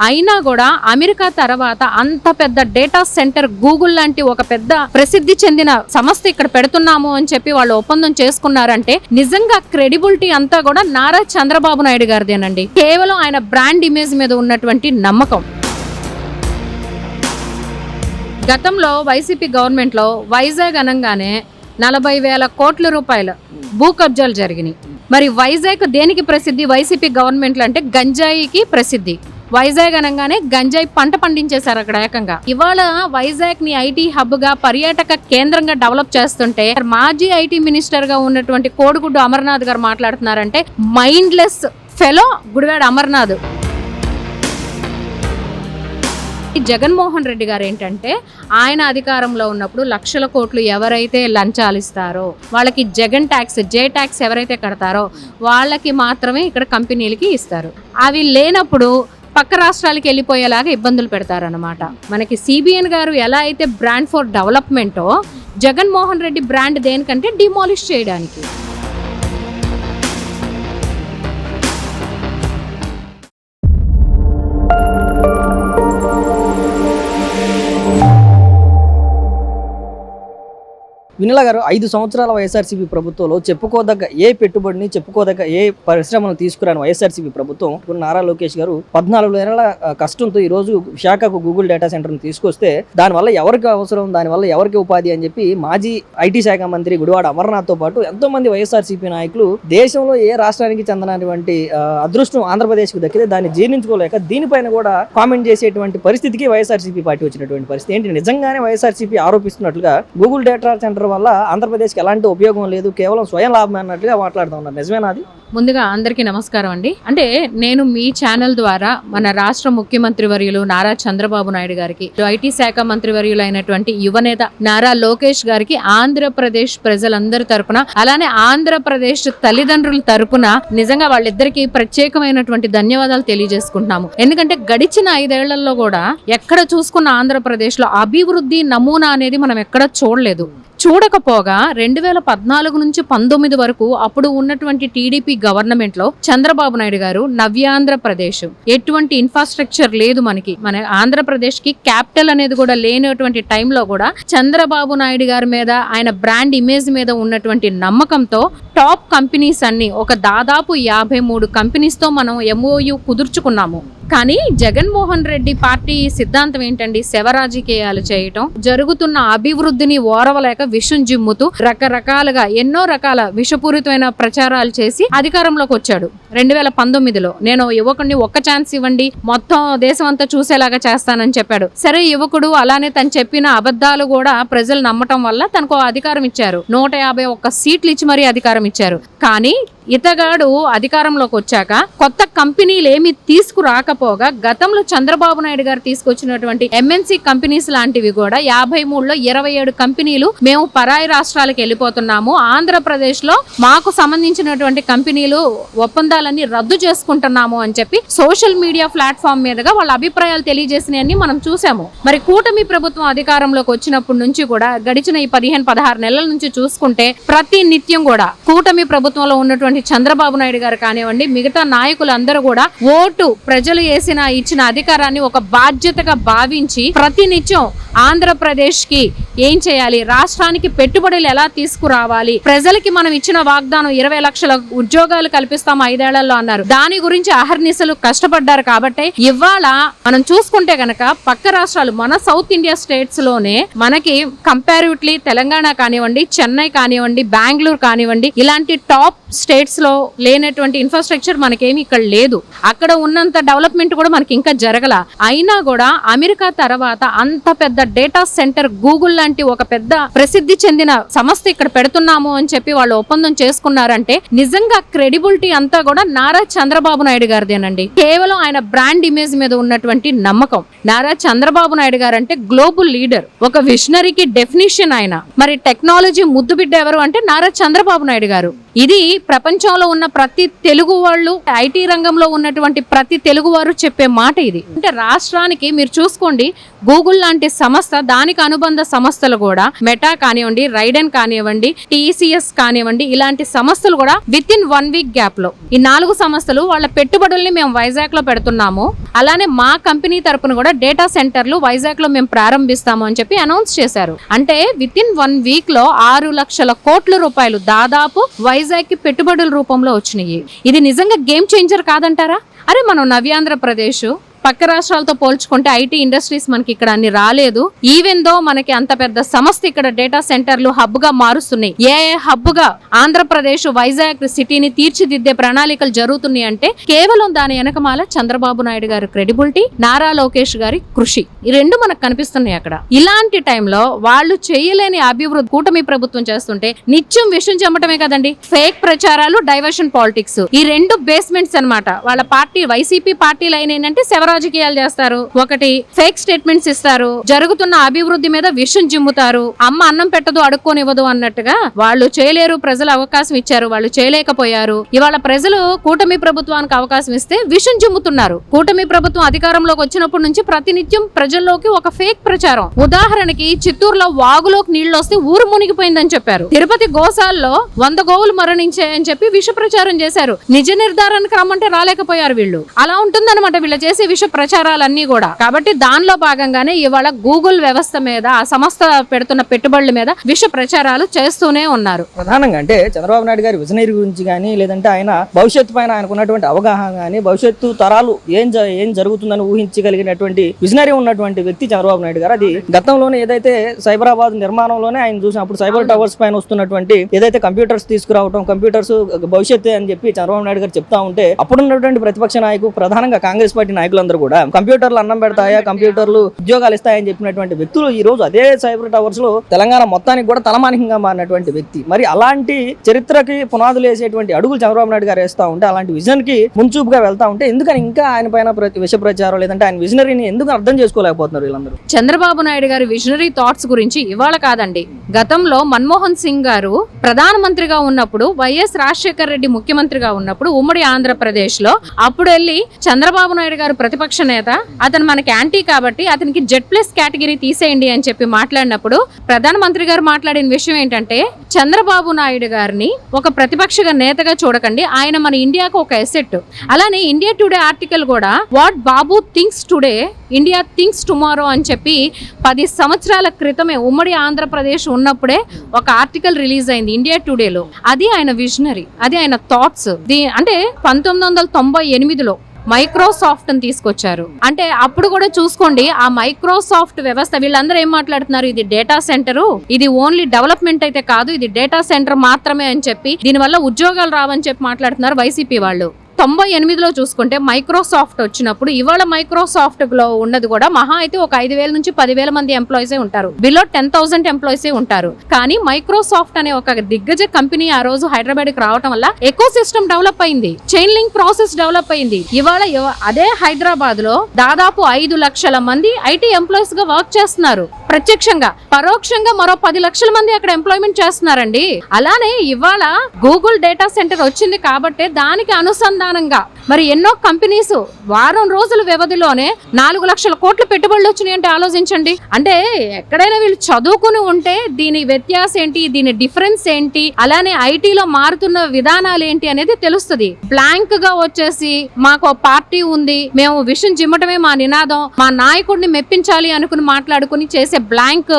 అయినా కూడా అమెరికా తర్వాత అంత పెద్ద డేటా సెంటర్ గూగుల్ లాంటి ఒక పెద్ద ప్రసిద్ధి చెందిన సంస్థ ఇక్కడ పెడుతున్నాము అని చెప్పి వాళ్ళు ఒప్పందం చేసుకున్నారంటే నిజంగా క్రెడిబిలిటీ అంతా కూడా నారా చంద్రబాబు నాయుడు గారిదేనండి. కేవలం ఆయన బ్రాండ్ ఇమేజ్ మీద ఉన్నటువంటి నమ్మకం. గతంలో వైసీపీ గవర్నమెంట్ లో వైజాగ్ అనగానే 40,000 కోట్ల రూపాయల భూ కబ్జాలు జరిగినాయి. మరి వైజాగ్ దేనికి ప్రసిద్ధి? వైసీపీ గవర్నమెంట్లు అంటే గంజాయికి ప్రసిద్ధి. వైజాగ్ అనగానే గంజాయి పంట పండించేశారు అక్కడ ఏకంగా. ఇవాళ వైజాగ్ ని ఐటీ హబ్ గా పర్యాటక కేంద్రంగా డెవలప్ చేస్తుంటే మాజీ ఐటీ మినిస్టర్ గా ఉన్నటువంటి కోడిగుడ్డు అమర్నాథ్ గారు మాట్లాడుతున్నారంటే మైండ్లెస్ ఫెలో గుడివాడ అమర్నాథ్. జగన్మోహన్ రెడ్డి గారు ఏంటంటే ఆయన అధికారంలో ఉన్నప్పుడు లక్షల కోట్లు ఎవరైతే లంచాలు ఇస్తారో వాళ్ళకి జగన్ ట్యాక్స్ జే ట్యాక్స్ ఎవరైతే కడతారో వాళ్ళకి మాత్రమే ఇక్కడ కంపెనీలకి ఇస్తారు. అవి లేనప్పుడు పక్క రాష్ట్రాలకి వెళ్ళిపోయేలాగా ఇబ్బందులు పెడతారనమాట. మనకి సిబిఎన్ గారు ఎలా అయితే బ్రాండ్ ఫర్ డెవలప్మెంటో జగన్మోహన్ రెడ్డి బ్రాండ్ దేనికంటే డిమాలిష్ చేయడానికి. వినలా గారు 5 సంవత్సరాల వైఎస్ఆర్సీపీ ప్రభుత్వంలో చెప్పుకోదగ్గ ఏ పెట్టుబడిని చెప్పుకోదగ్గ ఏ పరిశ్రమను తీసుకురాని వైఎస్ఆర్సీపీ ప్రభుత్వం నారా లోకేష్ గారు 14 ఏళ్ల కష్టంతో ఈ రోజు విశాఖకు గూగుల్ డేటా సెంటర్ను తీసుకొస్తే దానివల్ల ఎవరికి అవసరం, దానివల్ల ఎవరికి ఉపాధి అని చెప్పి మాజీ ఐటీ శాఖ మంత్రి గుడివాడ అమర్నాథ్తో పాటు ఎంతో మంది వైఎస్ఆర్సీపీ నాయకులు దేశంలో ఏ రాష్ట్రానికి చెందినటువంటి అదృష్టం ఆంధ్రప్రదేశ్కు దక్కితే దాన్ని జీర్ణించుకోలేక దీనిపైన కూడా కామెంట్ చేసేటువంటి పరిస్థితికి వైఎస్ఆర్సీపీ పార్టీ వచ్చినటువంటి పరిస్థితి ఏంటి? నిజంగానే వైఎస్ఆర్సీపీ ఆరోపిస్తున్నట్లుగా గూగుల్ డేటా సెంటర్ వల్ల ఆంధ్రప్రదేశ్కి ఎలాంటి ఉపయోగం లేదు, కేవలం స్వయం లాభం అన్నట్లుగా మాట్లాడుతూ ఉన్నారు. నిజమేనా అది? ముందుగా అందరికీ నమస్కారం అండి. అంటే నేను మీ ఛానల్ ద్వారా మన రాష్ట్ర ముఖ్యమంత్రి వర్యులు నారా చంద్రబాబు నాయుడు గారికి, ఐటీ శాఖ మంత్రి వర్యులు అయినటువంటి యువనేత నారా లోకేష్ గారికి ఆంధ్రప్రదేశ్ ప్రజలందరి తరపున అలానే ఆంధ్రప్రదేశ్ తల్లిదండ్రుల తరపున నిజంగా వాళ్ళిద్దరికీ ప్రత్యేకమైనటువంటి ధన్యవాదాలు తెలియజేసుకుంటున్నాము. ఎందుకంటే గడిచిన 5 ఏళ్లలో కూడా ఎక్కడ చూసుకున్న ఆంధ్రప్రదేశ్ లో అభివృద్ధి నమూనా అనేది మనం ఎక్కడ చూడలేదు. చూడకపోగా 2014 నుంచి 19 వరకు అప్పుడు ఉన్నటువంటి టీడీపీ గవర్నమెంట్ లో చంద్రబాబు నాయుడు గారు నవ్యాంధ్రప్రదేశ్, ఎటువంటి ఇన్ఫ్రాస్ట్రక్చర్ లేదు మన ఆంధ్రప్రదేశ్ కి క్యాపిటల్ అనేది కూడా లేనటువంటి టైంలో కూడా చంద్రబాబు నాయుడు గారి మీద ఆయన బ్రాండ్ ఇమేజ్ మీద ఉన్నటువంటి నమ్మకంతో టాప్ కంపెనీస్ అన్ని ఒక దాదాపు 53 కంపెనీస్ తో మనం MOU కుదుర్చుకున్నాము. కానీ జగన్మోహన్ రెడ్డి పార్టీ సిద్ధాంతం ఏంటండి? శవ రాజకీయాలు చేయటం, జరుగుతున్న అభివృద్ధిని ఓరవలేక విషం జిమ్ముతూ రకరకాలుగా ఎన్నో రకాల విషపూరితమైన ప్రచారాలు చేసి అధికారంలోకి వచ్చాడు. 2019లో నేను యువకుడిని ఒక్క ఛాన్స్ ఇవ్వండి, మొత్తం దేశం అంతా చూసేలాగా చేస్తానని చెప్పాడు. సరే యువకుడు, అలానే తను చెప్పిన అబద్ధాలు కూడా ప్రజలు నమ్మటం వల్ల తనకు అధికారం ఇచ్చారు. 151 సీట్లు ఇచ్చి మరీ అధికారం ఇచ్చారు. కానీ ఇతగాడు అధికారంలోకి వచ్చాక కొత్త కంపెనీలు ఏమి తీసుకురాకపోగా గతంలో చంద్రబాబు నాయుడు గారు తీసుకొచ్చినటువంటి MNC కంపెనీస్ లాంటివి కూడా 53లో 27 కంపెనీలు మేము పరాయి రాష్ట్రాలకు వెళ్ళిపోతున్నాము, ఆంధ్రప్రదేశ్ లో మాకు సంబంధించినటువంటి కంపెనీలు ఒప్పందాలన్నీ రద్దు చేసుకుంటున్నాము అని చెప్పి సోషల్ మీడియా ప్లాట్ఫామ్ మీదుగా వాళ్ళ అభిప్రాయాలు తెలియజేసినవన్నీ మనం చూసాము. మరి కూటమి ప్రభుత్వం అధికారంలోకి వచ్చినప్పటి నుంచి కూడా గడిచిన ఈ 15-16 నెలల నుంచి చూసుకుంటే ప్రతి నిత్యం కూడా కూటమి ప్రభుత్వంలో ఉన్నటువంటి చంద్రబాబు నాయుడు గారు కానివ్వండి, మిగతా నాయకులందరూ కూడా ఓటు ప్రజలు ఇచ్చిన అధికారాన్ని ఒక బాధ్యతగా భావించి ప్రతినిత్యం ఆంధ్రప్రదేశ్ కి ఏం చేయాలి, రాష్ట్రానికి పెట్టుబడులు ఎలా తీసుకురావాలి, ప్రజలకి మనం ఇచ్చిన వాగ్దానం 20 లక్షల ఉద్యోగాలు కల్పిస్తాం 5 ఏళ్లలో అన్నారు. దాని గురించి అహర్నిశలు కష్టపడ్డారు. కాబట్టి ఇవాళ మనం చూసుకుంటే గనక పక్క రాష్ట్రాలు మన సౌత్ ఇండియా స్టేట్స్ లోనే మనకి కంపారిటివ్లీ తెలంగాణ కానివ్వండి, చెన్నై కానివ్వండి, బెంగళూరు కానివ్వండి, ఇలాంటి టాప్ స్టేట్స్ లో లేనటువంటి ఇన్ఫ్రాస్ట్రక్చర్ మనకేమి ఇక్కడ లేదు. అక్కడ ఉన్నంత డెవలప్మెంట్ కూడా మనకి ఇంకా జరగల. అయినా కూడా అమెరికా తర్వాత అంత పెద్ద డేటా సెంటర్ గూగుల్ లాంటి ఒక పెద్ద ప్రసిద్ధి చెందిన సంస్థ ఇక్కడ పెడుతున్నాము అని చెప్పి వాళ్ళు ఒప్పందం చేసుకున్నారంటే నిజంగా క్రెడిబిలిటీ అంతా కూడా నారా చంద్రబాబు నాయుడు గారిదేనండి. కేవలం ఆయన బ్రాండ్ ఇమేజ్ మీద ఉన్నటువంటి నమ్మకం. నారా చంద్రబాబు నాయుడు గారు అంటే గ్లోబల్ లీడర్, ఒక విజనరీకి డెఫినిషన్ ఆయన. మరి టెక్నాలజీ ముద్దు బిడ్డ ఎవరు అంటే నారా చంద్రబాబు నాయుడు గారు. ఇది ప్రపంచంలో ఉన్న ప్రతి తెలుగు వాళ్ళు, ఐటీ రంగంలో ఉన్నటువంటి ప్రతి తెలుగు వారు చెప్పే మాట ఇది. అంటే రాష్ట్రానికి మీరు చూసుకోండి, గూగుల్ లాంటి సంస్థ, దానికి అనుబంధ సంస్థలు కూడా మెటా కానివ్వండి, రైడెన్ కానివ్వండి, TCS కానివ్వండి, ఇలాంటి సంస్థలు కూడా విత్ ఇన్ 1 వీక్ గ్యాప్ లో ఈ 4 సంస్థలు వాళ్ళ పెట్టుబడుల్ని మేము వైజాగ్ లో పెడుతున్నాము, అలానే మా కంపెనీ తరపున కూడా డేటా సెంటర్లు వైజాగ్ లో మేము ప్రారంభిస్తాము అని చెప్పి అనౌన్స్ చేశారు. అంటే విత్ ఇన్ 1 వీక్ లో 6 లక్షల కోట్ల రూపాయలు దాదాపు వైజాగ్ కి పెట్టుబడుల రూపంలో వచ్చినాయి. ఇది నిజంగా గేమ్ చేంజర్ కాదంటారా? అరే మనం నవ్యాంధ్రప్రదేశ్ పక్క రాష్ట్రాలతో పోల్చుకుంటే ఐటీ ఇండస్ట్రీస్ మనకి ఇక్కడ అన్ని రాలేదు. ఈవెన్ దో మనకి అంత పెద్ద సంస్థ ఇక్కడ డేటా సెంటర్లు హబ్ గా మారుస్తున్నాయి. ఏ హబ్ గా ఆంధ్రప్రదేశ్ వైజాగ్ సిటీని తీర్చిదిద్దే ప్రణాళికలు జరుగుతున్నాయి అంటే కేవలం దాని వెనకమాల చంద్రబాబు నాయుడు గారి క్రెడిబిలిటీ, నారా లోకేష్ గారి కృషి, ఈ రెండు మనకు కనిపిస్తున్నాయి అక్కడ. ఇలాంటి టైంలో వాళ్ళు చేయలేని అభివృద్ధి కూటమి ప్రభుత్వం చేస్తుంటే నిత్యం విషయం చెమ్మటమే కదండి, ఫేక్ ప్రచారాలు, డైవర్షన్ పాలిటిక్స్, ఈ రెండు బేస్మెంట్స్ అన్నమాట. వాళ్ళ పార్టీ వైసీపీ పార్టీ లైన్ ఏంటంటే రాజకీయాలు చేస్తారు, ఒకటి ఫేక్ స్టేట్మెంట్స్ ఇస్తారు, జరుగుతున్న అభివృద్ధి మీద విషం జిమ్ముతారు, అమ్మ అన్నం పెట్టదు అడుక్కోనివ్వదు అన్నట్టుగా. వాళ్ళు చేయలేరు, ప్రజలు అవకాశం ఇచ్చారు, వాళ్ళు చేయలేకపోయారు. ఇవాళ ప్రజలు కూటమి ప్రభుత్వానికి అవకాశం ఇస్తే విషం జిమ్ముతున్నారు. కూటమి ప్రభుత్వం అధికారంలోకి వచ్చినప్పటి నుంచి ప్రతినిత్యం ప్రజల్లోకి ఒక ఫేక్ ప్రచారం. ఉదాహరణకి చిత్తూరులో వాగులోకి నీళ్లు వస్తే ఊరు మునిగిపోయిందని చెప్పారు. తిరుపతి గోశాల్లో 100 గోవులు మరణించాయని చెప్పి విష ప్రచారం చేశారు. నిజ నిర్ధారణకు రమ్మంటే రాలేకపోయారు వీళ్ళు. అలా ఉంటుందన్నమాట వీళ్ళు చేసే ప్రచారాలన్నీ కూడా. కాబట్టి దానిలో భాగంగానే ఇవాళ గూగుల్ వ్యవస్థ మీద, ఆ సంస్థ పెడుతున్న పెట్టుబడుల మీద విష ప్రచారాలు చేస్తూనే ఉన్నారు. ప్రధానంగా అంటే చంద్రబాబు నాయుడు గారి విజనరీ గురించి కానీ, లేదంటే ఆయన భవిష్యత్తు పైన ఆయనకున్నటువంటి అవగాహన కానీ, భవిష్యత్తు తరాలు ఏం జరుగుతుందని ఊహించగలిగినటువంటి విజనరీ ఉన్నటువంటి వ్యక్తి చంద్రబాబు నాయుడు గారు. అది గతంలోనే ఏదైతే సైబరాబాద్ నిర్మాణంలోనే ఆయన చూసినప్పుడు సైబర్ టవర్స్ పైన వస్తున్నటువంటి ఏదైతే కంప్యూటర్స్ తీసుకురావడం, కంప్యూటర్స్ భవిష్యత్తు అని చెప్పి చంద్రబాబు నాయుడు గారు చెప్తా ఉంటే, అప్పుడున్నటువంటి ప్రతిపక్ష నాయకులు, ప్రధానంగా కాంగ్రెస్ పార్టీ నాయకులందరూ కూడా కంప్యూటర్లు అన్నం పెడతాయా, కంప్యూటర్లు ఉద్యోగాలు ఇస్తాయని చెప్పినటువంటి వ్యక్తులు ఈ రోజు అదే సైబర్ టవర్స్ లో తెలంగాణ మొత్తానికి కూడా తలమానికంగా మారినటువంటి వ్యక్తి. మరి అలాంటి చరిత్రకి పునాదులు వేసేటువంటి అడుగులు చంద్రబాబు నాయుడు గారు వేస్తా ఉంటే, అలాంటి విజన్ కి ముంచూపుగా వెళ్తా ఉంటే, ఎందుకని ఇంకా ఆయన పైన విష ప్రచారం, లేదంటే ఆయన విజనరీని ఎందుకు అర్థం చేసుకోలేకపోతున్నారు వీళ్ళందరూ? చంద్రబాబు నాయుడు గారి విజనరీ థాట్స్ గురించి ఇవాళ కాదండి, గతంలో మన్మోహన్ సింగ్ గారు ప్రధానమంత్రిగా ఉన్నప్పుడు, వైఎస్ రాజశేఖర్ రెడ్డి ముఖ్యమంత్రిగా ఉన్నప్పుడు ఉమ్మడి ఆంధ్రప్రదేశ్ లో అప్పుడు వెళ్ళి చంద్రబాబు నాయుడు గారు ప్రతిపక్ష నేత, అతను మనకి యాంటీ కాబట్టి అతనికి Z+ కేటగిరీ తీసేయండి అని చెప్పి మాట్లాడినప్పుడు ప్రధానమంత్రి గారు మాట్లాడిన విషయం ఏంటంటే, చంద్రబాబు నాయుడు గారిని ఒక ప్రతిపక్ష నేతగా చూడకండి, ఆయన మన ఇండియాకు ఒక ఎసెట్. అలానే ఇండియా టుడే ఆర్టికల్ కూడా what Babu thinks today India thinks tomorrow అని చెప్పి 10 సంవత్సరాల క్రితమే ఉమ్మడి ఆంధ్రప్రదేశ్ ఉన్నప్పుడే ఒక ఆర్టికల్ రిలీజ్ అయింది ఇండియా టుడేలో. అది ఆయన విజనరీ, అది ఆయన థాట్స్. అంటే 1998లో మైక్రోసాఫ్ట్ అని తీసుకొచ్చారు. అంటే అప్పుడు కూడా చూసుకోండి, ఆ మైక్రోసాఫ్ట్ వ్యవస్థ, వీళ్ళందరూ ఏం మాట్లాడుతున్నారు, ఇది డేటా సెంటర్, ఇది ఓన్లీ డెవలప్మెంట్ అయితే కాదు, ఇది డేటా సెంటర్ మాత్రమే అని చెప్పి, దీనివల్ల ఉద్యోగాలు రావని చెప్పి మాట్లాడుతున్నారు వైసీపీ వాళ్ళు. 98లో చూసుకుంటే మైక్రోసాఫ్ట్ వచ్చినప్పుడు, ఇవాళ మైక్రోసాఫ్ట్ లో ఉన్నది కూడా మహా అయితే ఒక 5,000 నుంచి 10,000 మంది ఎంప్లాయీసే ఉంటారు, బిలో 10,000 ఎంప్లాయీసే ఉంటారు. కానీ మైక్రోసాఫ్ట్ అనే ఒక దిగ్గజ కంపెనీ ఆ రోజు హైదరాబాద్ కి రావడం వల్ల ఎకో సిస్టమ్ డెవలప్ అయింది, చైన్ లింక్ ప్రాసెస్ డెవలప్ అయింది. ఇవాళ అదే హైదరాబాద్ లో దాదాపు 5 లక్షల మంది ఐటీ ఎంప్లాయీస్ గా వర్క్ చేస్తున్నారు. ప్రత్యక్షంగా, పరోక్షంగా మరో 10 లక్షల మంది అక్కడ ఎంప్లాయ్మెంట్ చేస్తున్నారండి. అలానే ఇవాళ గూగుల్ డేటా సెంటర్ వచ్చింది కాబట్టి దానికి అనుసంధానం మరి ఎన్నో కంపెనీస్ వారం రోజుల వ్యవధిలోనే 4 లక్షల కోట్ల పెట్టుబడులు వచ్చినాయి అంటే ఆలోచించండి. అంటే ఎక్కడైనా వీళ్ళు చదువుకుని ఉంటే దీని వ్యత్యాసం ఏంటి, దీని డిఫరెన్స్ ఏంటి, అలానే ఐటీలో మారుతున్న విధానాలు ఏంటి అనేది తెలుస్తుంది. బ్లాంక్ గా వచ్చేసి మాకు పార్టీ ఉంది, మేము విషయం జిమ్మటమే మా నినాదం, మా నాయకుడిని మెప్పించాలి అనుకుని మాట్లాడుకుని చేసే బ్లాంక్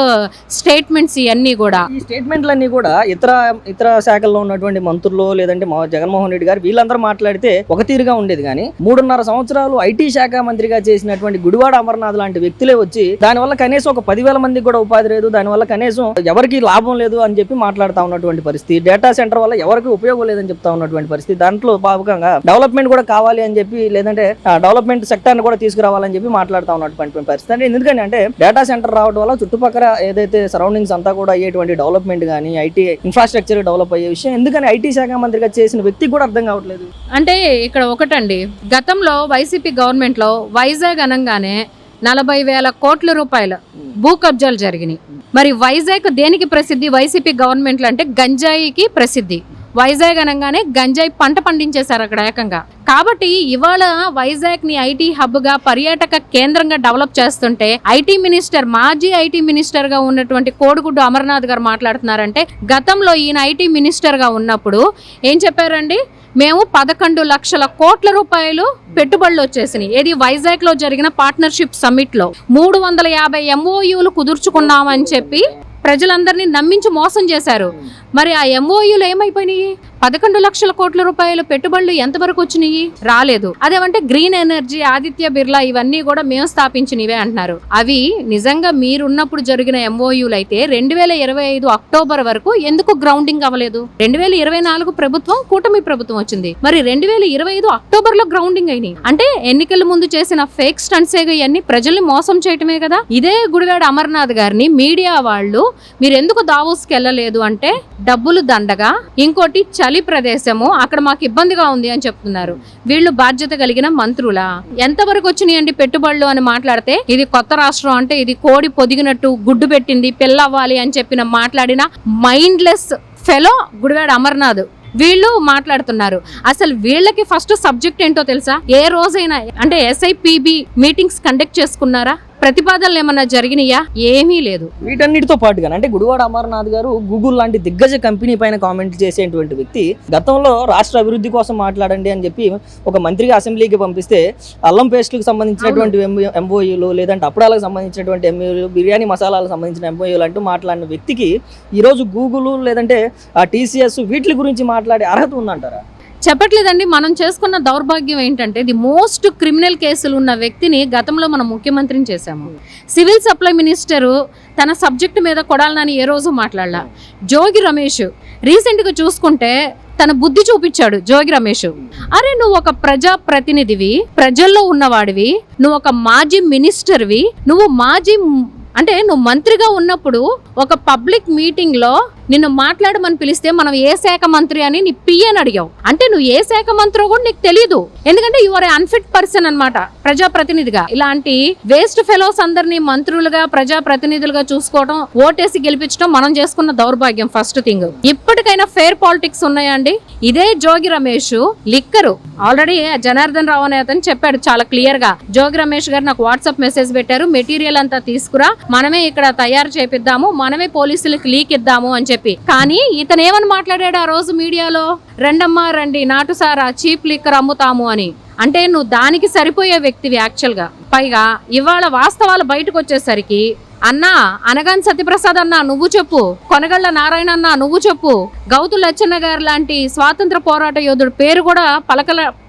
స్టేట్మెంట్స్ ఇవన్నీ కూడా. ఈ స్టేట్మెంట్లన్నీ కూడా ఇతర శాఖల్లో ఉన్నటువంటి మంత్రులు, లేదంటే జగన్మోహన్ రెడ్డి గారు వీళ్ళందరూ మాట్లాడితే ఒక తీరుగా ఉండేది. కానీ 3.5 సంవత్సరాలు ఐటీ శాఖ మంత్రిగా చేసినటువంటి గుడివాడ అమర్నాథ్ లాంటి వ్యక్తులే వచ్చి దానివల్ల కనీసం ఒక 10,000 మందికి కూడా ఉపాధి లేదు, దానివల్ల కనీసం ఎవరికి లాభం లేదు అని చెప్పి మాట్లాడుతూ ఉన్నటువంటి పరిస్థితి, డేటా సెంటర్ వల్ల ఎవరికి ఉపయోగం లేదని చెప్తా ఉన్నటువంటి పరిస్థితి, దాంట్లో భాగంగా డెవలప్మెంట్ కూడా కావాలి అని చెప్పి, లేదంటే డెవలప్మెంట్ సెక్టర్ ని కూడా తీసుకురావాలని చెప్పి మాట్లాడుతూ ఉన్నటువంటి పరిస్థితి. అంటే ఎందుకంటే డేటా సెంటర్ రావడం వల్ల చుట్టుపక్కల ఏదైతే సరౌండింగ్స్ అంతా కూడా అయ్యేటువంటి డెవలప్మెంట్ కానీ, ఐటీ ఇన్ఫ్రాస్ట్రక్చర్ డెవలప్ అయ్యే విషయం ఎందుకని ఐటీ శాఖ మంత్రిగా చేసిన వ్యక్తికి కూడా అర్థం కావట్లేదు. అంటే ఇక్కడ ఒకటండి, గతంలో వైసీపీ గవర్నమెంట్ లో వైజాగ్ అనగానే 40,000 కోట్ల రూపాయల భూ కబ్జాలు జరిగినాయి. మరి వైజాగ్ దేనికి ప్రసిద్ధి వైసీపీ గవర్నమెంట్ లో అంటే గంజాయికి ప్రసిద్ధి. వైజాగ్ అనగానే గంజాయి పంట పండించేశారు అక్కడ ఏకంగా. కాబట్టి ఇవాళ వైజాగ్ ని ఐటీ హబ్ గా పర్యాటక కేంద్రంగా డెవలప్ చేస్తుంటే మాజీ ఐటీ మినిస్టర్ గా ఉన్నటువంటి కోడిగుడ్డు అమర్నాథ్ గారు మాట్లాడుతున్నారంటే, గతంలో ఈయన ఐటీ మినిస్టర్ గా ఉన్నప్పుడు ఏం చెప్పారండి, మేము 11 లక్షల కోట్ల రూపాయలు పెట్టుబడులు వచ్చేసినాయి. ఏది వైజాగ్ లో జరిగిన పార్ట్నర్షిప్ సమ్మిట్ లో 350 MOUలు కుదుర్చుకున్నామని చెప్పి ప్రజలందరినీ నమ్మించి మోసం చేశారు. మరి ఆ MOUలు ఏమైపోయినాయి? 11 లక్షల కోట్ల రూపాయలు పెట్టుబడులు ఎంతవరకు వచ్చినాయి? రాలేదు. అదేమంటే గ్రీన్ ఎనర్జీ, ఆదిత్య బిర్లా ఇవన్నీ కూడా మేము స్థాపించినవే అంటున్నారు. అవి నిజంగా మీరున్నప్పుడు జరిగిన MOUలు అయితే 2025 అక్టోబర్ వరకు ఎందుకు గ్రౌండింగ్ అవ్వలేదు? 2024 ప్రభుత్వం కూటమి ప్రభుత్వం వచ్చింది, మరి 2025 అక్టోబర్ లో గ్రౌండింగ్ అయినాయి. అంటే ఎన్నికల ముందు చేసిన ఫేక్ స్టంట్స్ ఇవన్నీ ప్రజల్ని మోసం చేయటమే కదా. ఇదే గుడివాడ అమర్నాథ్ గారిని మీడియా వాళ్ళు మీరు ఎందుకు దావోస్కి వెళ్ళలేదు అంటే, డబ్బులు దండగా, ఇంకోటి చలి ప్రదేశము, అక్కడ మాకు ఇబ్బందిగా ఉంది అని చెప్తున్నారు. వీళ్ళు బాధ్యత కలిగిన మంత్రులా? ఎంతవరకు వచ్చినాయండి పెట్టుబడులు అని మాట్లాడితే, ఇది కొత్త రాష్ట్రం అంటే ఇది కోడి పొదిగినట్టు గుడ్డు పెట్టింది పిల్ల అవ్వాలి అని చెప్పిన మాట్లాడిన మైండ్లెస్ ఫెలో గుడివాడ అమర్నాథ్ వీళ్ళు మాట్లాడుతున్నారు. అసలు వీళ్ళకి ఫస్ట్ సబ్జెక్ట్ ఏంటో తెలుసా? ఏ రోజైనా అంటే SIPB మీటింగ్స్ కండక్ట్ చేసుకున్నారా? ప్రతిపాదనలు ఏమన్నా జరిగినాయా? ఏమీ లేదు. వీటన్నిటితో పాటుగా అంటే గుడివాడ అమర్నాథ్ గారు గూగుల్ లాంటి దిగ్గజ కంపెనీ పైన కామెంట్ చేసేటువంటి వ్యక్తి, గతంలో రాష్ట్ర అభివృద్ధి కోసం మాట్లాడండి అని చెప్పి ఒక మంత్రిగా అసెంబ్లీకి పంపిస్తే అల్లం పేస్టులకు సంబంధించినటువంటి MOUలు, లేదంటే అప్పడాలకు సంబంధించినటువంటి MOUలు, బిర్యానీ మసాలాలకు సంబంధించిన MOUలు అంటూ మాట్లాడిన వ్యక్తికి ఈరోజు గూగుల్ లేదంటే TCS వీటి గురించి మాట్లాడే అర్హత ఉందంటారా? చెప్పట్లేదండి. మనం చేసుకున్న దౌర్భాగ్యం ఏంటంటే, ది మోస్ట్ క్రిమినల్ కేసులు ఉన్న వ్యక్తిని గతంలో మనం ముఖ్యమంత్రిని చేశాము. సివిల్ సప్లై మినిస్టరు తన సబ్జెక్టు మీద కొడాలని ఏ రోజు మాట్లాడలా. జోగి రమేష్ రీసెంట్గా చూసుకుంటే తన బుద్ధి చూపించాడు. జోగి రమేష్, అరే నువ్వు ఒక ప్రజా ప్రతినిధివి, ప్రజల్లో ఉన్నవాడివి, నువ్వు ఒక మాజీ మినిస్టర్వి, నువ్వు నువ్వు మంత్రిగా ఉన్నప్పుడు ఒక పబ్లిక్ మీటింగ్ లో నిన్ను మాట్లాడమని పిలిస్తే మనం ఏ శాఖ మంత్రి అని నీ పిఎని అడిగావు. అంటే నువ్వు ఏ శాఖ మంత్రో కూడా నీకు తెలియదు, ఎందుకంటే యు ఆర్ అన్ఫిట్ పర్సన్ అన్నమాట ప్రజాప్రతినిధిగా. ఇలాంటి వేస్ట్ ఫెలోస్ అందరినీ మంత్రులుగా ప్రజాప్రతినిధులుగా చూసుకోవడం, ఓటేసి గెలిపించడం మనం చేసుకున్న దౌర్భాగ్యం. ఫస్ట్ థింగ్, ఇప్పటికైనా ఫేర్ పాలిటిక్స్ ఉన్నాయండి? ఇదే జోగి రమేష్ లిక్కరు ఆల్రెడీ జనార్దన్ రావు అనే అతను చెప్పాడు చాలా క్లియర్ గా, జోగి రమేష్ గారు నాకు వాట్సాప్ మెసేజ్ పెట్టారు, మెటీరియల్ అంతా తీసుకురా, మనమే ఇక్కడ తయారు చేపిద్దాము, మనమే పోలీసులకు లీక్ ఇద్దాము అని చెప్పి. కానీ ఇతను ఏమని మాట్లాడాడు ఆ రోజు మీడియాలో? రండమ్మా రండి, నాటుసారా చీప్ లిక్కర్ అమ్ముతాము అని. అంటే నువ్వు దానికి సరిపోయే వ్యక్తివి యాక్చువల్ గా. పైగా ఇవాళ వాస్తవాలు బయటకు వచ్చేసరికి, అన్నా అనగాని సత్యప్రసాద్ అన్నా నువ్వు చెప్పు, కొనగళ్ళ నారాయణ అన్నా నువ్వు చెప్పు, గౌతు లచ్చన్న గారు లాంటి స్వాతంత్ర పోరాట యోధుడు పేరు కూడా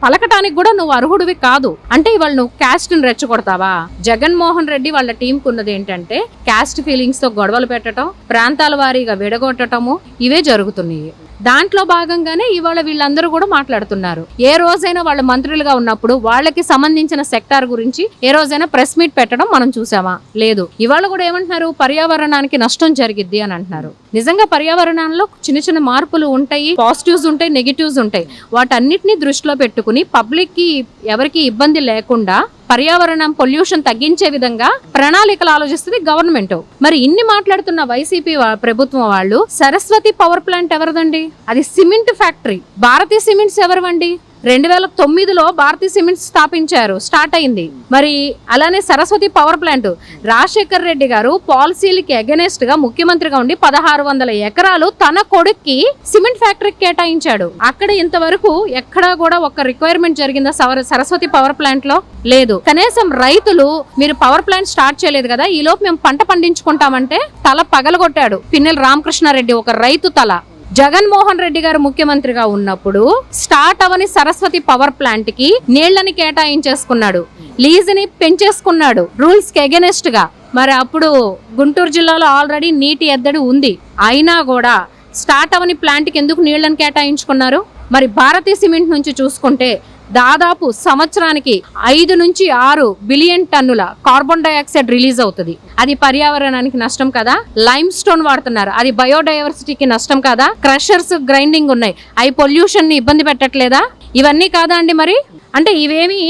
పలకటానికి కూడా నువ్వు అర్హుడివి కాదు. అంటే ఇవాళ నువ్వు క్యాస్ట్ ని రెచ్చగొడతావా? జగన్మోహన్ రెడ్డి వాళ్ళ టీం కున్నది ఏంటంటే క్యాస్ట్ ఫీలింగ్స్ తో గొడవలు పెట్టడం, ప్రాంతాల వారీగా విడగొట్టడము, ఇవే జరుగుతున్నాయి. దాంట్లో భాగంగానే ఇవాళ వీళ్ళందరూ కూడా మాట్లాడుతున్నారు. ఏ రోజైనా వాళ్ళ మంత్రులుగా ఉన్నప్పుడు వాళ్ళకి సంబంధించిన సెక్టార్ గురించి ఏ రోజైనా ప్రెస్ మీట్ పెట్టడం మనం చూసామా? లేదు. ఇవాళ కూడా ఏమంటున్నారు, పర్యావరణానికి నష్టం జరిగిద్ది అని అంటున్నారు. నిజంగా పర్యావరణంలో చిన్న చిన్న మార్పులు ఉంటాయి, పాజిటివ్స్ ఉంటాయి, నెగిటివ్స్ ఉంటాయి. వాటన్నిటిని దృష్టిలో పెట్టుకుని పబ్లిక్ కి ఎవరికి ఇబ్బంది లేకుండా పర్యావరణం పొల్యూషన్ తగ్గించే విధంగా ప్రణాళికలు ఆలోచిస్తుంది గవర్నమెంట్. మరి ఇన్ని మాట్లాడుతున్న వైసీపీ ప్రభుత్వం వాళ్ళు, సరస్వతి పవర్ ప్లాంట్ ఎవరిదండి? అది సిమెంట్ ఫ్యాక్టరీ. భారతీయ సిమెంట్స్ ఎవరివండి? 2009లో భారతీయ సిమెంట్స్ స్థాపించారు, స్టార్ట్ అయింది. మరి అలానే సరస్వతి పవర్ ప్లాంట్ రాజశేఖర్ రెడ్డి గారు పాలసీలకి అగెనెస్ట్ గా ముఖ్యమంత్రిగా ఉండి 1600 ఎకరాలు తన కొడుక్కి సిమెంట్ ఫ్యాక్టరీకి కేటాయించాడు. అక్కడ ఇంతవరకు ఎక్కడా కూడా ఒక రిక్వైర్మెంట్ జరిగిందా సరస్వతి పవర్ ప్లాంట్ లో? లేదు. కనీసం రైతులు మీరు పవర్ ప్లాంట్ స్టార్ట్ చేయలేదు కదా, ఈ లోపు మేము పంట పండించుకుంటామంటే తల పగలగొట్టాడు పిన్నెల రామకృష్ణారెడ్డి, ఒక రైతు తల. జగన్మోహన్ రెడ్డి గారు ముఖ్యమంత్రిగా ఉన్నప్పుడు స్టార్ట్ అవని సరస్వతి పవర్ ప్లాంట్ కి నీళ్లని కేటాయించేసుకున్నాడు, లీజుని పెంచేసుకున్నాడు రూల్స్ కి అగెనెస్ట్ గా. మరి అప్పుడు గుంటూరు జిల్లాలో ఆల్రెడీ నీటి ఎద్దడి ఉంది, అయినా కూడా స్టార్ట్ అవని ప్లాంట్ కి ఎందుకు నీళ్లను కేటాయించుకున్నారు? మరి భారతీయ సిమెంట్ నుంచి చూసుకుంటే దాదాపు సంవత్సరానికి 5 నుంచి 6 బిలియన్ టన్నుల కార్బన్ డైఆక్సైడ్ రిలీజ్ అవుతుంది. అది పర్యావరణానికి నష్టం కదా. లైమ్ స్టోన్ వాడుతున్నారు, అది బయోడైవర్సిటీకి నష్టం కదా. క్రషర్స్, గ్రైండింగ్ ఉన్నాయి, అవి పొల్యూషన్ ని ఇబ్బంది పెట్టట్లేదా? ఇవన్నీ కాదా అండి? మరి అంటే ఇవేమి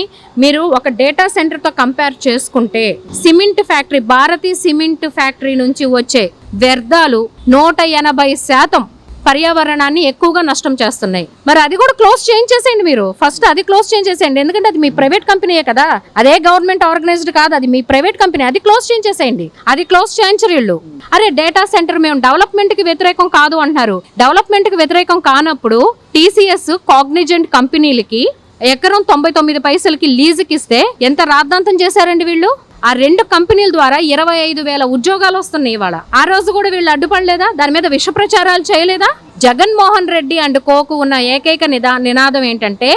మీరు ఒక డేటా సెంటర్ తో కంపేర్ చేసుకుంటే, సిమెంట్ ఫ్యాక్టరీ, భారతీయ సిమెంట్ ఫ్యాక్టరీ నుంచి వచ్చే వ్యర్థాలు 180% పర్యావరణాన్ని ఎక్కువగా నష్టం చేస్తున్నాయి. మరి అది కూడా క్లోజ్ చేయించేసేయండి మీరు, ఫస్ట్ అది క్లోజ్ చేయించేసేయండి. ఎందుకంటే అది మీ ప్రైవేట్ కంపెనీయే కదా, అదే గవర్నమెంట్ ఆర్గనైజ్డ్ కాదు, అది మీ ప్రైవేట్ కంపెనీ. అది క్లోజ్ చేయించేసేయండి. అది క్లోజ్ చేయించరు వీళ్ళు. అరే డేటా సెంటర్ మేము డెవలప్మెంట్ కి వ్యతిరేకం కాదు అంటున్నారు. డెవలప్మెంట్ కి వ్యతిరేకం కానప్పుడు టీసీఎస్ కాగ్నిజెంట్ కంపెనీలకి ఎకరం 99 పైసలకి లీజుకి ఇస్తే ఎంత రాద్ధాంతం చేశారండి వీళ్ళు. ఆ 2 కంపెనీల ద్వారా 25,000 ఉద్యోగాలు వస్తున్నాయి ఇవాళ. ఆ రోజు కూడా వీళ్ళు అడ్డుపడలేదా? దాని మీద విష ప్రచారాలు చేయలేదా? జగన్మోహన్ రెడ్డి అండ్ కోకు ఉన్న ఏకైక నినాదం ఏంటంటే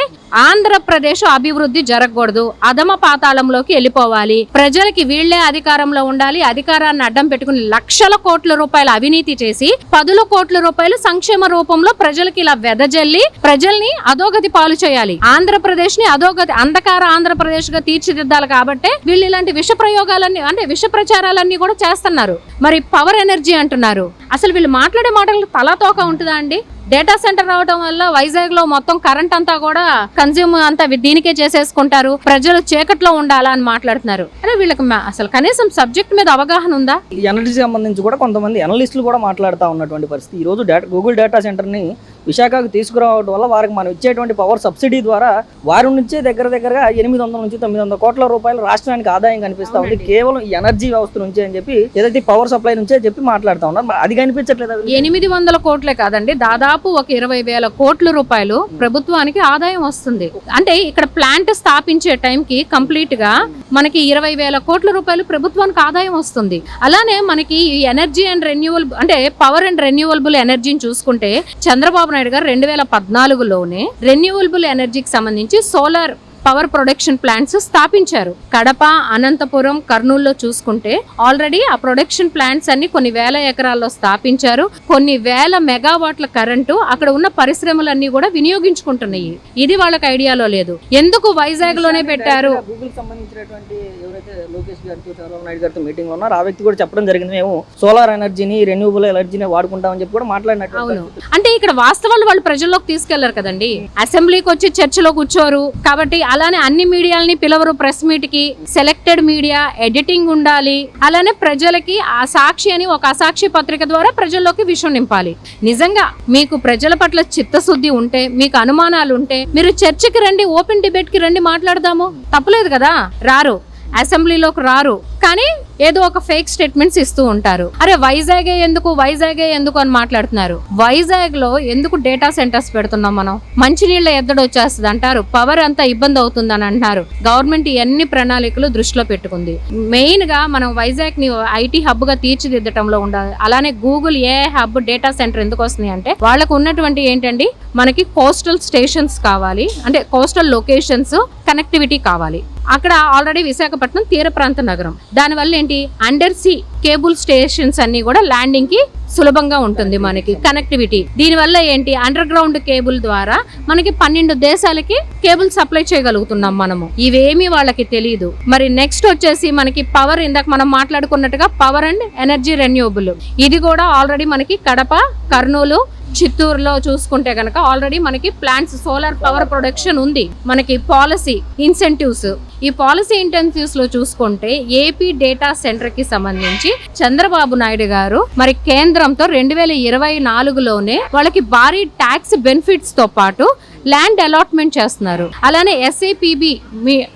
ఆంధ్రప్రదేశ్ అభివృద్ధి జరగకూడదు, అధమ పాతాళంలోకి వెళ్ళిపోవాలి, ప్రజలకి వీళ్లే అధికారంలో ఉండాలి, అధికారాన్ని అడ్డం పెట్టుకుని లక్షల కోట్ల రూపాయల అవినీతి చేసి 10 కోట్ల రూపాయలు సంక్షేమ రూపంలో ప్రజలకి ఇలా వెదజల్లి ప్రజల్ని అధోగతి పాలు చేయాలి, ఆంధ్రప్రదేశ్ ని అధోగతి అంధకార ఆంధ్రప్రదేశ్ గా తీర్చిదిద్దాలి. కాబట్టి వీళ్ళు ఇలాంటి విష ప్రయోగాలన్నీ అంటే విష ప్రచారాలన్నీ కూడా చేస్తున్నారు. మరి పవర్ ఎనర్జీ అంటున్నారు. అసలు వీళ్ళు మాట్లాడే మాటలకు తలాతోక ఉంటుందా అండి? డేటా సెంటర్ రావడం వల్ల వైజాగ్ లో మొత్తం కరెంట్ అంతా కూడా కన్జ్యూమ్ అంతా దీనికే చేసేసుకుంటారు, ప్రజలు చీకట్లో ఉండాలా అని మాట్లాడుతున్నారు. అరే వీళ్ళకి అసలు కనీసం సబ్జెక్ట్ మీద అవగాహన ఉందా? ఈ ఎనర్జీ సంబంధించి కూడా కొంతమంది అనలిస్టులు కూడా మాట్లాడుతూ ఉన్నటువంటి పరిస్థితి. ఈ రోజు గూగుల్ డేటా సెంటర్ని విశాఖకు తీసుకురావడం వల్ల వారికి మనం ఇచ్చేటువంటి పవర్ సబ్సిడీ ద్వారా వారి నుంచే దగ్గరగా 800 నుంచి 900 కోట్ల రూపాయలు రాష్ట్రానికి ఆదాయం కనిపిస్తా ఉంది, కేవలం ఈ ఎనర్జీ వ్యవస్థ నుంచే అని చెప్పి, ఏదైతే పవర్ సప్లై నుంచే చెప్పి మాట్లాడుతా ఉన్నారు. అది కనిపించట్లేదు. 800 కోట్లే కాదండి, దాదాపు ఒక 20,000 కోట్ల రూపాయలు ప్రభుత్వానికి ఆదాయం వస్తుంది. అంటే ఇక్కడ ప్లాంట్ స్థాపించే టైంకి కంప్లీట్ గా మనకి 20,000 కోట్ల రూపాయలు ప్రభుత్వానికి ఆదాయం వస్తుంది. అలానే మనకి ఈ ఎనర్జీ అండ్ రెన్యూవబుల్ అంటే పవర్ అండ్ రెన్యూవబుల్ ఎనర్జీని చూసుకుంటే చంద్రబాబు నాయుడు గారు 2014లోనే రెన్యూవబుల్ ఎనర్జీకి సంబంధించి సోలార్ పవర్ ప్రొడక్షన్ ప్లాంట్స్ స్థాపించారు. కడప, అనంతపురం, కర్నూలులో చూసుకుంటే ఆల్రెడీ ఆ ప్రొడక్షన్ ప్లాంట్స్ అన్ని కొన్ని వేల ఎకరాల్లో స్థాపించారు. కొన్ని వేల మెగావాట్ల కరెంటు అక్కడ ఉన్న పరిశ్రమలన్నీ కూడా వినియోగించుకుంటున్నాయి. ఇది వాళ్ళకి ఐడియాలో లేదు. ఎందుకు వైజాగ్ లోనే పెట్టారు? గూగుల్ సంబంధించినటువంటి ఎవరైతే లోకేష్ గారితో చంద్రబాబు నాయుడు గారితో మీటింగ్ లో ఉన్నారో ఆ వ్యక్తి కూడా చెప్పడం జరిగింది, మేము సోలార్ ఎనర్జీని రెన్యూవబుల్ ఎనర్జీని వాడుకుంటామని చెప్పి కూడా మాట్లాడినట్టు. అవును, అంటే ఇక్కడ వాస్తవాలు వాళ్ళు ప్రజల్లోకి తీసుకెళ్లారు కదండి. అసెంబ్లీకి వచ్చి చర్చలో కూర్చోరు కాబట్టి, అలానే అన్ని మీడియాలని పిలవరు ప్రెస్ మీట్ కి, సెలెక్టెడ్ మీడియా, ఎడిటింగ్ ఉండాలి. అలానే ప్రజలకి ఆ సాక్షి అని ఒక అసాక్షి పత్రిక ద్వారా ప్రజల్లోకి విషయం నింపాలి. నిజంగా మీకు ప్రజల పట్ల చిత్తశుద్ధి ఉంటే, మీకు అనుమానాలు ఉంటే మీరు చర్చకి రండి, ఓపెన్ డిబేట్ కి రండి, మాట్లాడదాము. తప్పలేదు కదా. రారు, అసెంబ్లీలోకి రారు, కానీ ఏదో ఒక ఫేక్ స్టేట్మెంట్స్ ఇస్తూ ఉంటారు. అరే వైజాగే ఎందుకు అని మాట్లాడుతున్నారు. వైజాగ్ లో ఎందుకు డేటా సెంటర్స్ పెడుతున్నాం మనం? మంచినీళ్ళ ఎద్దడి వచ్చేస్తుంది అంటారు, పవర్ అంతా ఇబ్బంది అవుతుంది అని అంటున్నారు. గవర్నమెంట్ ఎన్ని ప్రణాళికలు దృష్టిలో పెట్టుకుంది. మెయిన్ గా మనం వైజాగ్ ని ఐటీ హబ్ గా తీర్చిదిద్దటంలో ఉండాలి. అలానే Google AI hub data centre ఎందుకు వస్తుంది అంటే వాళ్ళకు ఉన్నటువంటి ఏంటండి, మనకి కోస్టల్ స్టేషన్స్ కావాలి, అంటే కోస్టల్ లొకేషన్స్ కనెక్టివిటీ కావాలి. అక్కడ ఆల్రెడీ విశాఖపట్నం తీర ప్రాంత నగరం, దానివల్ల ఏంటి అండర్ సీ కేబుల్ స్టేషన్స్ అన్ని కూడా ల్యాండింగ్ కి సులభంగా ఉంటుంది మనకి కనెక్టివిటీ. దీనివల్ల ఏంటి, అండర్ గ్రౌండ్ కేబుల్ ద్వారా మనకి 12 దేశాలకి కేబుల్ సప్లై చేయగలుగుతున్నాం మనము. ఇవేమీ వాళ్ళకి తెలియదు. మరి నెక్స్ట్ వచ్చేసి మనకి పవర్, ఇందాక మనం మాట్లాడుకున్నట్టుగా పవర్ అండ్ ఎనర్జీ రెన్యూవబుల్, ఇది కూడా ఆల్రెడీ మనకి కడప, కర్నూలు, చిత్తూరులో చూసుకుంటే కనుక ఆల్రెడీ మనకి ప్లాంట్స్ సోలార్ పవర్ ప్రొడక్షన్ ఉంది. మనకి పాలసీ ఇన్సెంటివ్స్, ఈ పాలసీ ఇన్సెంటివ్స్ లో చూసుకుంటే ఏపీ డేటా సెంటర్ కి సంబంధించి చంద్రబాబు నాయుడు గారు మరి కేంద్రంతో 2024లోనే వాళ్ళకి భారీ ట్యాక్స్ బెనిఫిట్స్ తో పాటు ల్యాండ్ అలాట్మెంట్ చేస్తున్నారు. అలానే ఎస్ఏపిబి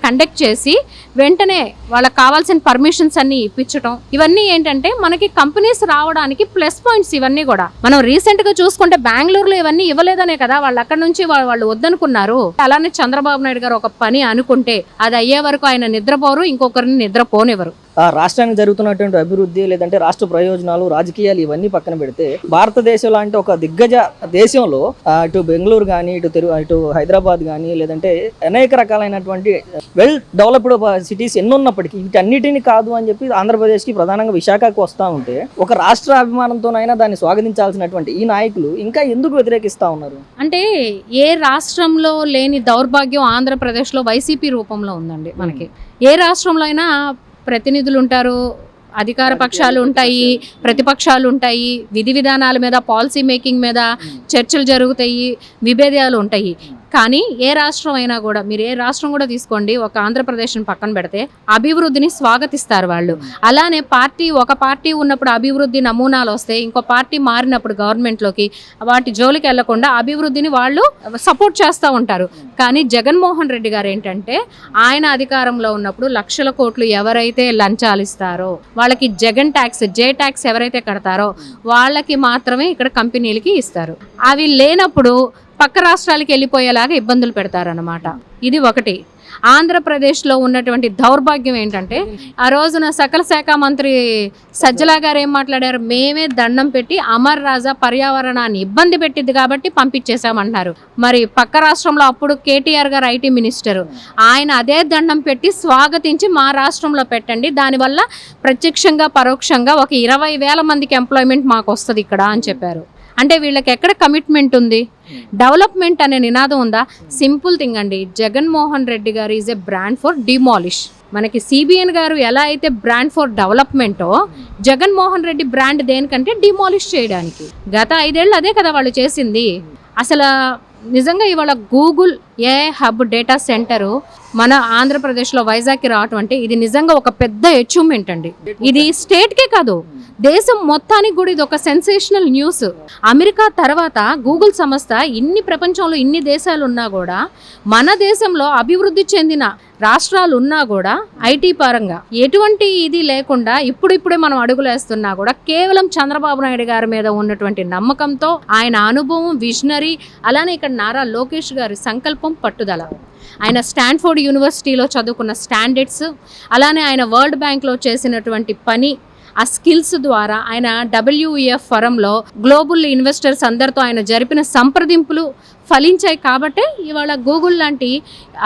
కండక్ట్ చేసి వెంటనే వాళ్ళకి కావాల్సిన పర్మిషన్స్ అన్ని ఇప్పించడం, ఇవన్నీ ఏంటంటే మనకి కంపెనీస్ రావడానికి ప్లస్ పాయింట్స్. ఇవన్నీ కూడా మనం రీసెంట్ గా చూసుకుంటే బెంగళూరులో ఇవన్నీ ఇవ్వలేదనే కదా వాళ్ళు అక్కడ నుంచి వాళ్ళు వద్దనుకున్నారు. అలానే చంద్రబాబు నాయుడు గారు ఒక పని అనుకుంటే అది అయ్యే వరకు ఆయన నిద్రపోరు, ఇంకొకరిని నిద్రపోనివ్వరు. రాష్ట్రానికి జరుగుతున్నటువంటి అభివృద్ధి, లేదంటే రాష్ట్ర ప్రయోజనాలు, రాజకీయాలు ఇవన్నీ పక్కన పెడితే భారతదేశం లాంటి ఒక దిగ్గజ దేశంలో ఇటు బెంగళూరు కానీ, ఇటు హైదరాబాద్ కానీ, లేదంటే అనేక రకాలైనటువంటి వెల్ డెవలప్డ్ సిటీస్ ఎన్ని ఉన్నప్పటికీ వీటన్నిటిని కాదు అని చెప్పి ఆంధ్రప్రదేశ్కి ప్రధానంగా విశాఖకు వస్తూ ఉంటే ఒక రాష్ట్ర అభిమానంతోనైనా దాన్ని స్వాగతించాల్సినటువంటి ఈ నాయకులు ఇంకా ఎందుకు వ్యతిరేకిస్తూ ఉన్నారు? అంటే ఏ రాష్ట్రంలో లేని దౌర్భాగ్యం ఆంధ్రప్రదేశ్లో వైసీపీ రూపంలో ఉందండి. మనకి ఏ రాష్ట్రంలో అయినా ప్రతినిధులు ఉంటారు, అధికార పక్షాలు ఉంటాయి, ప్రతిపక్షాలు ఉంటాయి, విధి విధానాల మీద, పాలసీ మేకింగ్ మీద చర్చలు జరుగుతాయి, విభేదాలు ఉంటాయి. కానీ ఏ రాష్ట్రం అయినా కూడా, మీరు ఏ రాష్ట్రం కూడా తీసుకోండి, ఒక ఆంధ్రప్రదేశ్ని పక్కన పెడితే అభివృద్ధిని స్వాగతిస్తారు వాళ్ళు. అలానే ఒక పార్టీ ఉన్నప్పుడు అభివృద్ధి నమూనాలు వస్తే ఇంకో పార్టీ మారినప్పుడు గవర్నమెంట్లోకి వాటి జోలికి వెళ్లకుండా అభివృద్ధిని వాళ్ళు సపోర్ట్ చేస్తూ ఉంటారు. కానీ జగన్మోహన్ రెడ్డి గారు ఏంటంటే, ఆయన అధికారంలో ఉన్నప్పుడు లక్షల కోట్లు ఎవరైతే లంచాలు ఇస్తారో వాళ్ళకి జగన్ ట్యాక్స్, జే ట్యాక్స్ ఎవరైతే కడతారో వాళ్ళకి మాత్రమే ఇక్కడ కంపెనీలకి ఇస్తారు. అవి లేనప్పుడు పక్క రాష్ట్రాలకి వెళ్ళిపోయేలాగా ఇబ్బందులు పెడతారన్నమాట. ఇది ఒకటి. ఆంధ్రప్రదేశ్లో ఉన్నటువంటి దౌర్భాగ్యం ఏంటంటే, ఆ రోజున సకల శాఖ మంత్రి సజ్జలా గారు ఏం మాట్లాడారు, మేమే దండం పెట్టి అమర్ రాజా పర్యావరణాన్ని ఇబ్బంది పెట్టింది కాబట్టి పంపించేశామంటున్నారు. మరి పక్క రాష్ట్రంలో అప్పుడు కేటీఆర్ గారు ఐటీ మినిస్టర్, ఆయన అదే దండం పెట్టి స్వాగతించి మా రాష్ట్రంలో పెట్టండి, దానివల్ల ప్రత్యక్షంగా పరోక్షంగా ఒక 20,000 మందికి ఎంప్లాయ్మెంట్ మాకు వస్తుంది ఇక్కడ అని చెప్పారు. అంటే వీళ్ళకి ఎక్కడ కమిట్మెంట్ ఉంది? డెవలప్మెంట్ అనే నినాదం ఉందా? సింపుల్ థింగ్ అండి, జగన్మోహన్ రెడ్డి గారు is a brand for demolish. మనకి సిబిఎన్ గారు ఎలా అయితే బ్రాండ్ ఫర్ డెవలప్మెంటో, జగన్మోహన్ రెడ్డి బ్రాండ్ దేనికంటే డిమాలిష్ చేయడానికి. గత 5 ఏళ్ళు అదే కదా వాళ్ళు చేసింది. అసలు నిజంగా ఇవాళ గూగుల్ హబ్ డేటా సెంటరు మన ఆంధ్రప్రదేశ్లో వైజాగ్కి రావటం అంటే ఇది నిజంగా ఒక పెద్ద అచీవ్మెంట్ అండి. ఇది స్టేట్కే కాదు, దేశం మొత్తానికి కూడా ఇది ఒక సెన్సేషనల్ న్యూస్. అమెరికా తర్వాత గూగుల్ సంస్థ ప్రపంచంలో ఇన్ని దేశాలు ఉన్నా కూడా, మన దేశంలో అభివృద్ధి చెందిన రాష్ట్రాలు ఉన్నా కూడా ఐటీ పరంగా ఎటువంటి ఇది లేకుండా ఇప్పుడిప్పుడే మనం అడుగులేస్తున్నా కూడా కేవలం చంద్రబాబు నాయుడు గారి మీద ఉన్నటువంటి నమ్మకంతో, ఆయన అనుభవం, విజనరీ, అలానే ఇక్కడ నారా లోకేష్ గారి సంకల్పం, పట్టుదల, ఆయన స్టాన్ఫోర్డ్ యూనివర్సిటీలో చదువుకున్న స్టాండర్డ్స్, అలానే ఆయన వరల్డ్ బ్యాంక్లో చేసినటువంటి పని, ఆ స్కిల్స్ ద్వారా ఆయన WEF ఫరంలో గ్లోబల్ ఇన్వెస్టర్స్ అందరితో ఆయన జరిపిన సంప్రదింపులు ఫలించాయి కాబట్టే ఇవాళ గూగుల్ లాంటి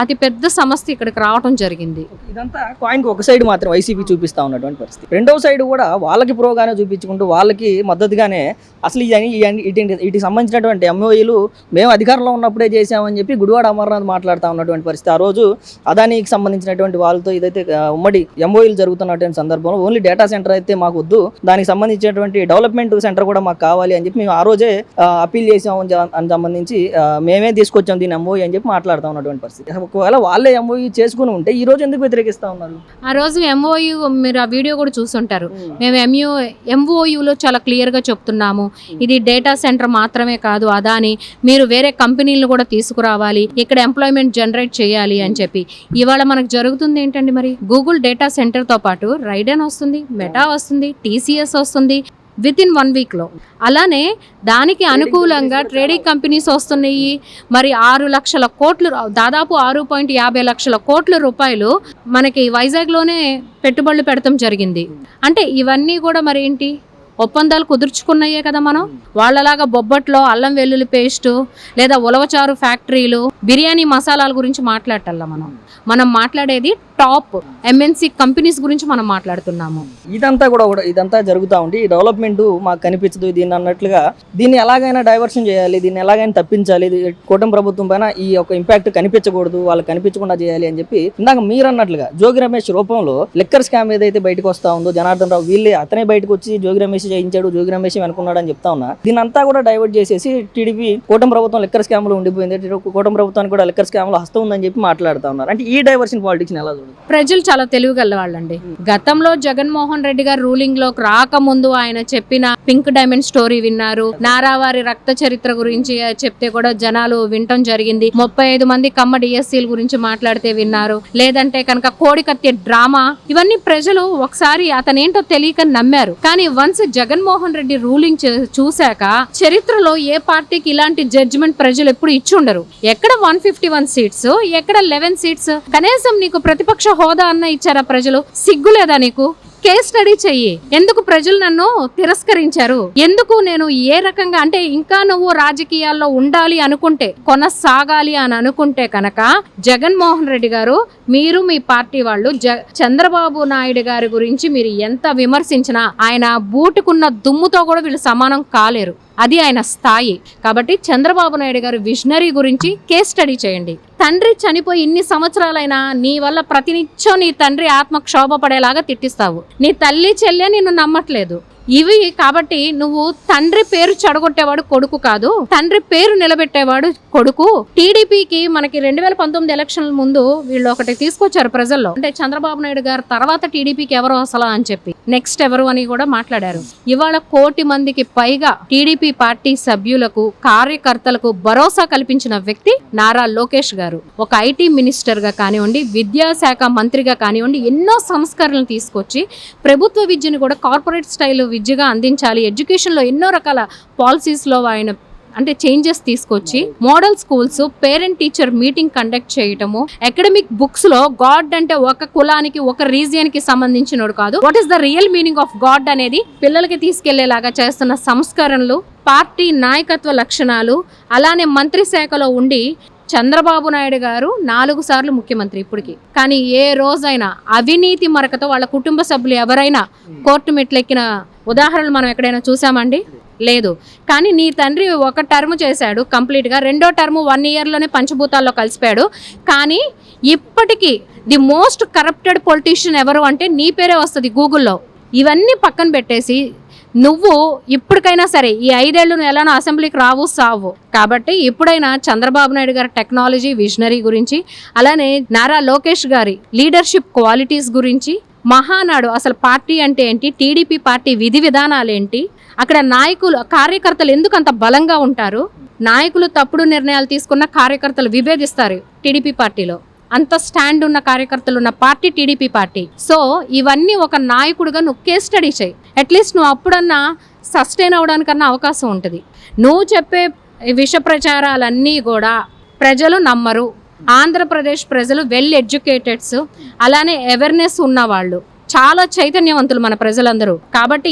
అతి పెద్ద సంస్థ ఇక్కడికి రావడం జరిగింది. ఇదంతా కాయిన్కి ఒక సైడ్ మాత్రం వైసీపీ చూపిస్తా ఉన్నటువంటి పరిస్థితి. రెండవ సైడ్ కూడా వాళ్ళకి ప్రోగానే చూపించుకుంటూ వాళ్ళకి మద్దతుగానే అసలు వీటికి సంబంధించినటువంటి MOUలు మేము అధికారంలో ఉన్నప్పుడే చేసామని చెప్పి గుడివాడ అమర్నాథ్ మాట్లాడుతూ ఉన్నటువంటి పరిస్థితి. ఆ రోజు అదానికి సంబంధించినటువంటి వాళ్ళతో ఇదైతే ఉమ్మడి MOUలు జరుగుతున్నటువంటి సందర్భంలో ఓన్లీ డేటా సెంటర్ అయితే మాకు వద్దు, దానికి సంబంధించినటువంటి డెవలప్మెంట్ సెంటర్ కూడా మాకు కావాలి అని చెప్పి మేము ఆ రోజే అప్పీల్ చేసాము అని సంబంధించి మేమే తీసుకొచ్చాం దీన్ని MOU అని చెప్పి మాట్లాడుతూ ఉన్నటువంటి పరిస్థితి. ఒకవేళ వాళ్ళే MOU చేసుకుని ఉంటే ఈ రోజు ఎందుకు వ్యతిరేకిస్తా ఉన్నారు? ఆ రోజు MOU మీరు ఆ వీడియో కూడా చూసుంటారు. మేము MOUలో చాలా క్లియర్గా చెప్తున్నాము, ఇది డేటా సెంటర్ మాత్రమే కాదు, అదాని మీరు వేరే కంపెనీలను కూడా తీసుకురావాలి, ఇక్కడ ఎంప్లాయ్మెంట్ జనరేట్ చేయాలి అని చెప్పి. ఇవాళ మనకు జరుగుతుంది ఏంటండి, మరి గూగుల్ డేటా సెంటర్తో పాటు రైడెన్ వస్తుంది, మెటా వస్తుంది, TCS వస్తుంది విత్ ఇన్ 1 వీక్లో. అలానే దానికి అనుకూలంగా ట్రేడింగ్ కంపెనీస్ వస్తున్నాయి. మరి 6 లక్షల కోట్లు, దాదాపు 6.50 లక్షల కోట్ల రూపాయలు మనకి వైజాగ్లోనే పెట్టుబడులు పెడతాం జరిగింది. అంటే ఇవన్నీ కూడా మరి ఏంటి, ఒప్పందాలు కుదుర్చుకున్నాయే కదా. మనం వాళ్ళలాగా బొబ్బట్లో అల్లం వెల్లుల్లి పేస్టు లేదా ఉలవచారు ఫ్యాక్టరీలు, బిర్యానీ మసాలాల గురించి మాట్లాడాల. మనం మాట్లాడేది టాప్ MNC కంపెనీస్ గురించి మనం మాట్లాడుతున్నాము. ఇదంతా జరుగుతూ ఉండి ఈ డెవలప్మెంట్ మాకు కనిపించదు దీన్ని అన్నట్లుగా, దీన్ని ఎలాగైనా డైవర్షన్ చేయాలి, దీన్ని ఎలాగైనా తప్పించాలి, కూటమి ప్రభుత్వం పైన ఈ యొక్క ఇంపాక్ట్ కనిపించకూడదు, వాళ్ళకి కనిపించకుండా చేయాలి అని చెప్పి ఇందాక మీరు అన్నట్లుగా జోగి రమేష్ రూపంలో లిక్కర్ స్కామ్ ఏదైతే బయటకు వస్తా ఉందో, జనార్దన్ రావు వీళ్ళే అతనే బయటకు వచ్చి జోగి రమేష్ చేయించాడు, జోగి రమేష్ అనుకున్నాడు అని చెప్తా ఉన్నా. దీని అంతా కూడా డైవర్ట్ చేసేసి టీడీపీ కూటమి ప్రభుత్వం లిక్కర్ స్కామ్ లో ఉండిపోయింది, కూటమి ప్రభుత్వానికి కూడా లిక్కర్ స్కామ్ లో హస్తం ఉందని చెప్పి మాట్లాడుతూ ఉన్నారు. అంటే ఈ డైవర్షన్ పాలిటిక్స్ ఎలా చూడదు? ప్రజలు చాలా తెలివిగల వాళ్ళండి. గతంలో జగన్మోహన్ రెడ్డి గారు రూలింగ్ లోకి రాకముందు ఆయన చెప్పిన పింక్ డైమండ్ స్టోరీ విన్నారు, నారావారి రక్త చరిత్ర గురించి చెప్తే కూడా జనాలు వినటం జరిగింది, 35 మంది కమ్మ DSCల గురించి మాట్లాడితే విన్నారు, లేదంటే కనుక కోడికత్తి డ్రామా, ఇవన్నీ ప్రజలు ఒకసారి అతనేంటో తెలియక నమ్మారు. కానీ వన్స్ జగన్మోహన్ రెడ్డి రూలింగ్ చూశాక చరిత్రలో ఏ పార్టీకి ఇలాంటి జడ్జిమెంట్ ప్రజలు ఎప్పుడు ఇచ్చి ఉండరు. ఎక్కడ 151 సీట్స్, ఎక్కడ 11 సీట్స్, కనీసం నీకు ప్రతిపక్ష హోదా అన్న ఇచ్చారా ప్రజలు? సిగ్గు లేదా నీకు? కేస్ స్టడీ చెయ్యి. ఎందుకు ప్రజలు నన్ను తిరస్కరించారు, ఎందుకు నేను ఏ రకంగా, అంటే ఇంకా నువ్వు రాజకీయాల్లో ఉండాలి అనుకుంటే, కొనసాగాలి అని అనుకుంటే కనుక జగన్మోహన్ రెడ్డి గారు, మీరు మీ పార్టీ వాళ్ళు చంద్రబాబు నాయుడు గారి గురించి మీరు ఎంత విమర్శించినా ఆయన బూటుకున్న దుమ్ముతో కూడా వీళ్ళు సమానం కాలేరు. అది ఆయన స్థాయి. కాబట్టి చంద్రబాబు నాయుడు గారు విజనరీ గురించి కేస్ స్టడీ చేయండి. తండ్రి చనిపోయి ఇన్ని సంవత్సరాలైనా నీ వల్ల ప్రతినిత్యం నీ తండ్రి ఆత్మ క్షోభపడేలాగా తిట్టిస్తావు. నీ తల్లి చెల్లె నిన్ను నమ్మట్లేదు. ఇవి కాబట్టి నువ్వు తండ్రి పేరు చెడగొట్టేవాడు కొడుకు కాదు, తండ్రి పేరు నిలబెట్టేవాడు కొడుకు. టీడీపీకి మనకి 2019 ఎలక్షన్ల ముందు వీళ్ళు ఒకటి తీసుకొచ్చారు ప్రజల్లో, అంటే చంద్రబాబు నాయుడు గారు తర్వాత టీడీపీకి ఎవరు అసలు అని చెప్పి, నెక్స్ట్ ఎవరు అని కూడా మాట్లాడారు. ఇవాళ 1 కోటి మందికి పైగా టీడీపీ పార్టీ సభ్యులకు కార్యకర్తలకు భరోసా కల్పించిన వ్యక్తి నారా లోకేష్ గారు. ఒక ఐటీ మినిస్టర్ గా కానివ్వండి, విద్యాశాఖ మంత్రిగా కానివ్వండి, ఎన్నో సంస్కరణలు తీసుకొచ్చి ప్రభుత్వ విద్యను కూడా కార్పొరేట్ స్టైల్ విద్యగా అందించాలి, ఎడ్యుకేషన్లో ఎన్నో రకాల పాలసీస్లో ఆయన అంటే చేంజెస్ తీసుకొచ్చి model schools, parent teacher meeting conduct చేయటము, అకాడమిక్ బుక్స్ లో గాడ్ అంటే ఒక కులానికి ఒక రీజియన్ కి సంబంధించినోడు కాదు, what is the real meaning of God అనేది పిల్లలకి తీసుకెళ్లేలాగా చేస్తున్న సంస్కరణలు, పార్టీ నాయకత్వ లక్షణాలు, అలానే మంత్రి శాఖలో ఉండి చంద్రబాబు నాయుడు గారు 4 సార్లు ముఖ్యమంత్రి ఇప్పటికి, కానీ ఏ రోజైనా అవినీతి మరకతో వాళ్ళ కుటుంబ సభ్యులు ఎవరైనా కోర్టు మెట్లెక్కిన ఉదాహరణలు మనం ఎక్కడైనా చూసామండి? లేదు. కానీ నీ తండ్రి 1 టర్మ్ చేశాడు కంప్లీట్గా, 2వ టర్మ్ 1 ఇయర్లోనే పంచభూతాల్లో కలిసిపోయాడు. కానీ ఇప్పటికీ ది మోస్ట్ కరప్టెడ్ పొలిటీషియన్ ఎవరు అంటే నీ పేరే వస్తుంది గూగుల్లో. ఇవన్నీ పక్కన పెట్టేసి నువ్వు ఇప్పటికైనా సరే ఈ 5 ఏళ్ళు నువ్వు ఎలానో అసెంబ్లీకి రావు సావు కాబట్టి ఇప్పుడైనా చంద్రబాబు నాయుడు గారి టెక్నాలజీ విజనరీ గురించి, అలానే నారా లోకేష్ గారి లీడర్షిప్ క్వాలిటీస్ గురించి, మహానాడు అసలు పార్టీ అంటే ఏంటి, టీడీపీ పార్టీ విధి విధానాలు ఏంటి, అక్కడ నాయకులు కార్యకర్తలు ఎందుకు అంత బలంగా ఉంటారు, నాయకులు తప్పుడు నిర్ణయాలు తీసుకున్న కార్యకర్తలు విభేదిస్తారు టీడీపీ పార్టీలో, అంత స్టాండ్ ఉన్న కార్యకర్తలు ఉన్న పార్టీ టీడీపీ పార్టీ. సో ఇవన్నీ ఒక నాయకుడిగా నువ్వు కేస్ స్టడీ చేయి, అట్లీస్ట్ నువ్వు అప్పుడన్నా సస్టైన్ అవడానికన్నా అవకాశం ఉంటుంది. నువ్వు చెప్పే విష ప్రచారాలన్నీ కూడా ప్రజలు నమ్మరు. ఆంధ్రప్రదేశ్ ప్రజలు వెల్ ఎడ్యుకేటెడ్స్, అలానే అవేర్నెస్ ఉన్నవాళ్ళు, చాలా చైతన్యవంతులు మన ప్రజలందరూ. కాబట్టి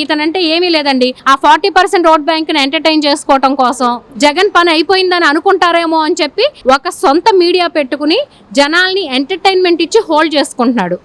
ఇతనంటే ఏమీ లేదండి, ఆ 40% ఓట్ బ్యాంక్ ని ఎంటర్టైన్ చేసుకోవటం కోసం జగన్ పని అయిపోయిందని అనుకుంటారేమో అని చెప్పి ఒక సొంత మీడియా పెట్టుకుని జనాల్ని ఎంటర్టైన్మెంట్ ఇచ్చి హోల్డ్ చేసుకుంటున్నాడు.